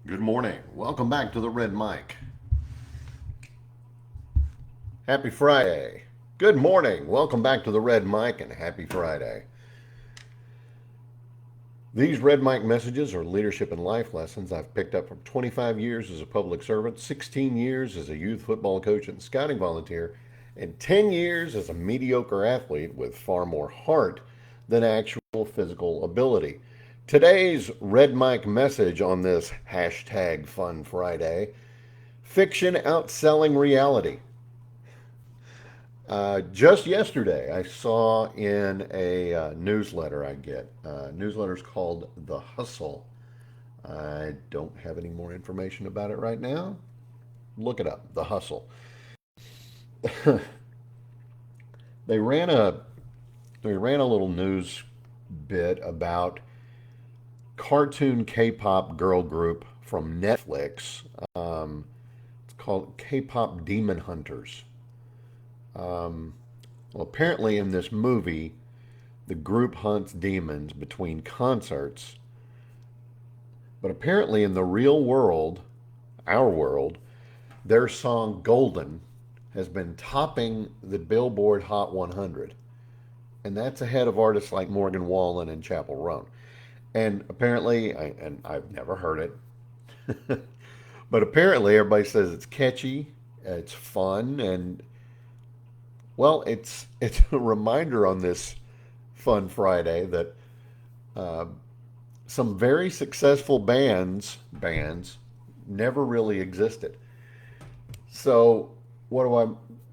Good morning. Welcome back to the Red Mic. Happy Friday. Good morning. Welcome back to the Red Mic and happy Friday. These Red Mic messages are leadership and life lessons I've picked up from 25 years as a public servant, 16 years as a youth football coach and scouting volunteer, and 10 years as a mediocre athlete with far more heart than actual physical ability. Today's Red Mic message on this hashtag Fun Friday: fiction outselling reality. Just yesterday, I saw in a newsletter I get. Newsletter's called The Hustle. I don't have any more information about it right now. Look it up, The Hustle. they ran a they ran a little news bit about cartoon K-pop girl group from Netflix. It's called K-pop Demon Hunters. Um, well, apparently in this movie, the group hunts demons between concerts, but apparently in the real world, our world, their song Golden has been topping the Billboard Hot 100. And that's ahead of artists like Morgan Wallen and Chappell Roan. And apparently, and I've never heard it, but apparently everybody says it's catchy, it's fun, and well, it's a reminder on this Fun Friday that uh, some very successful bands never really existed. So what do I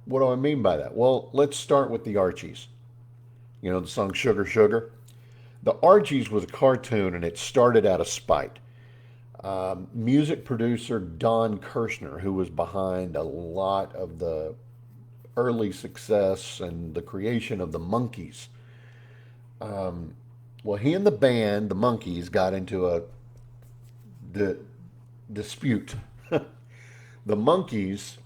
what do I mean by that? Well, let's start with the Archies. You know the song Sugar Sugar? The Archies was a cartoon and it started out of spite. Music producer Don Kirshner, who was behind a lot of the early success and the creation of the Monkees. Um, well, he and the band, the Monkees, got into a di- dispute. The Monkees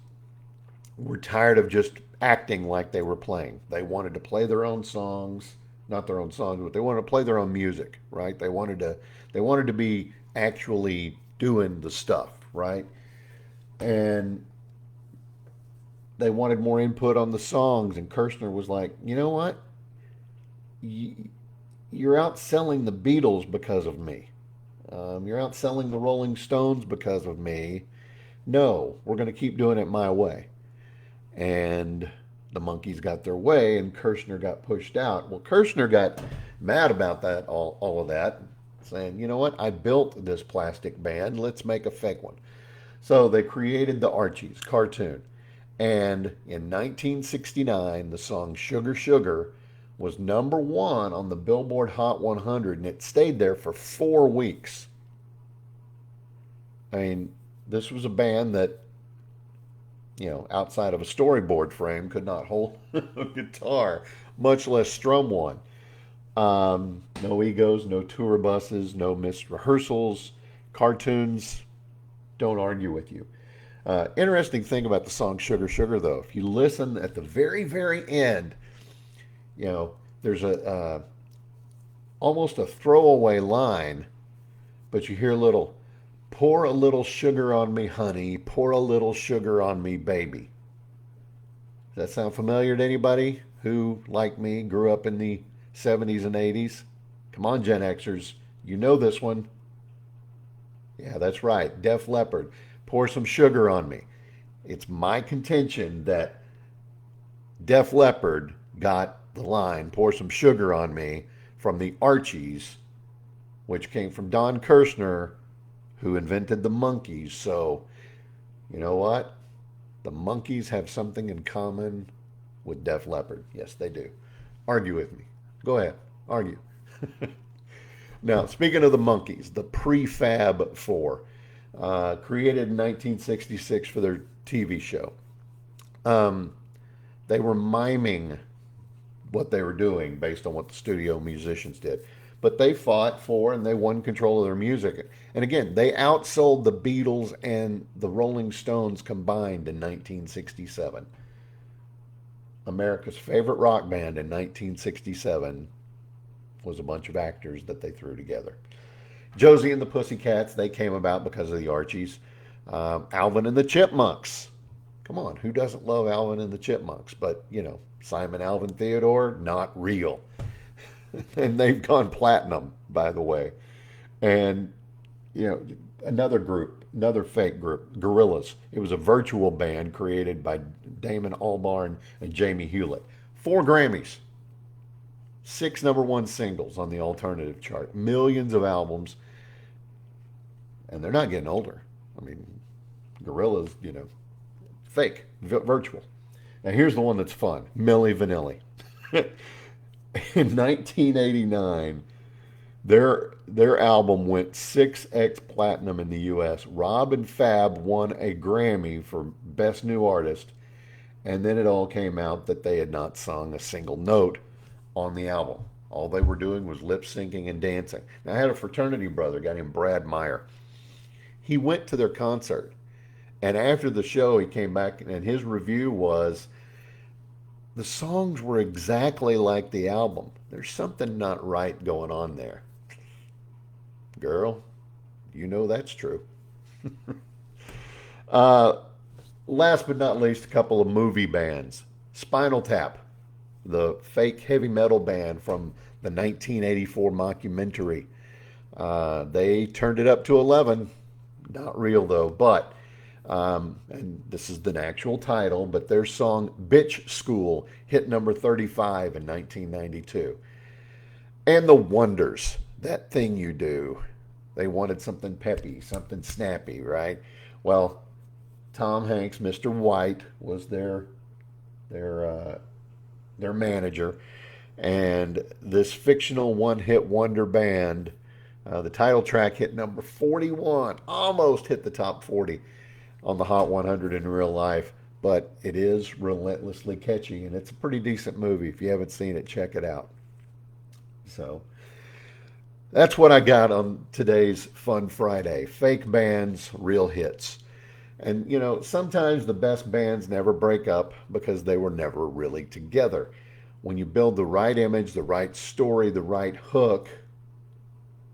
were tired of just acting like they were playing. They wanted to play their own songs, not their own songs, but they wanted to play their own music, right? They wanted to be actually doing the stuff, right? And they wanted more input on the songs. And Kirshner was like, you know what? You're outselling the Beatles because of me. You're outselling the Rolling Stones because of me. No, we're going to keep doing it my way. And the Monkees got their way, and Kirshner got pushed out. Well, Kirshner got mad about that, all of that, saying, you know what? I built this plastic band. Let's make a fake one. So they created the Archies cartoon. And in 1969, the song Sugar Sugar was number one on the Billboard Hot 100, and it stayed there for 4 weeks. I mean, this was a band that, outside of a storyboard frame, could not hold a guitar, much less strum one. No egos, no tour buses, no missed rehearsals. Cartoons don't argue with you. Interesting thing about the song Sugar Sugar, though, if you listen at the very, very end, there's almost a throwaway line, but you hear a little, pour a little sugar on me, honey, pour a little sugar on me, baby. Does that sound familiar to anybody who, like me, grew up in the 70s and 80s? Come on, Gen Xers, you know this one. Yeah, that's right. Def Leppard, pour some sugar on me. It's my contention that Def Leppard got the line, pour some sugar on me, from the Archies, which came from Don Kirshner, who invented the Monkees. So, you know what? The Monkees have something in common with Def Leppard. Yes, they do. Argue with me. Go ahead. Argue. Now, speaking of the Monkees, the Prefab Four, created in 1966 for their TV show. Um, they were miming what they were doing based on what the studio musicians did. But they fought for and they won control of their music. And again, they outsold the Beatles and the Rolling Stones combined in 1967. America's favorite rock band in 1967 was a bunch of actors that they threw together. Josie and the Pussycats, they came about because of the Archies. Alvin and the Chipmunks. Come on, who doesn't love Alvin and the Chipmunks? But, Simon Alvin Theodore, not real. And they've gone platinum, by the way. And, you know, another group, another fake group, Gorillaz. It was a virtual band created by Damon Albarn and Jamie Hewlett. 4 Grammys, 6 number 1 singles on the alternative chart, millions of albums, and they're not getting older. I mean, Gorillaz, fake, virtual. Now here's the one that's fun: Milli Vanilli. In 1989, their album went 6x platinum in the U.S. Rob and Fab won a Grammy for Best New Artist, and then it all came out that they had not sung a single note on the album. All they were doing was lip syncing and dancing. Now, I had a fraternity brother, a guy named Brad Meyer. He went to their concert, and after the show, he came back, and his review was the songs were exactly like the album. There's something not right going on there. Girl, you know that's true. uh, Last but not least, a couple of movie bands. Spinal Tap, the fake heavy metal band from the 1984 mockumentary. They turned it up to 11. Not real though, but and this is the actual title, but their song Bitch School hit number 35 in 1992. And the Wonders, That Thing You Do. They wanted something peppy, something snappy, right? Well, Tom Hanks, Mr. White, was their manager, and this fictional one-hit wonder band, the title track hit number 41, almost hit the top 40 on the Hot 100 in real life, but it is relentlessly catchy, and it's a pretty decent movie. If you haven't seen it, check it out. So that's what I got on today's Fun Friday. Fake bands, real hits. And, sometimes the best bands never break up because they were never really together. When you build the right image, the right story, the right hook,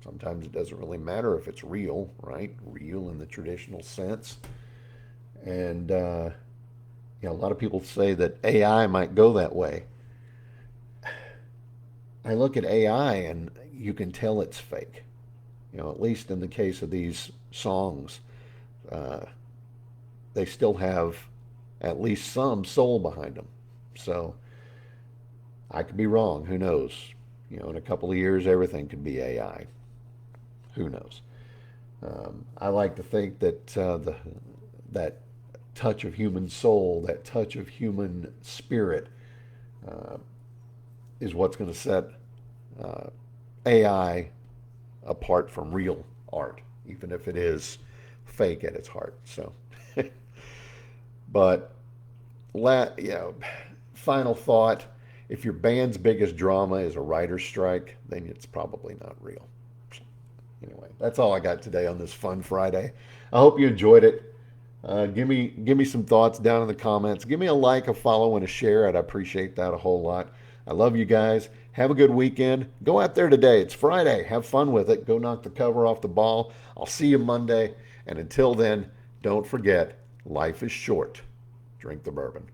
sometimes it doesn't really matter if it's real, right? Real in the traditional sense. And, a lot of people say that AI might go that way. I look at AI and you can tell it's fake. At least in the case of these songs, they still have at least some soul behind them. So I could be wrong. Who knows? In a couple of years, everything could be AI. Who knows? I like to think that that touch of human soul, that touch of human spirit, is what's going to set AI apart from real art, even if it is fake at its heart. So, but final thought: if your band's biggest drama is a writer's strike, then it's probably not real. Anyway, that's all I got today on this Fun Friday. I hope you enjoyed it. Give me some thoughts down in the comments. Give me a like, a follow, and a share. I'd appreciate that a whole lot. I love you guys. Have a good weekend. Go out there today. It's Friday. Have fun with it. Go knock the cover off the ball. I'll see you Monday. And until then, don't forget, life is short. Drink the bourbon.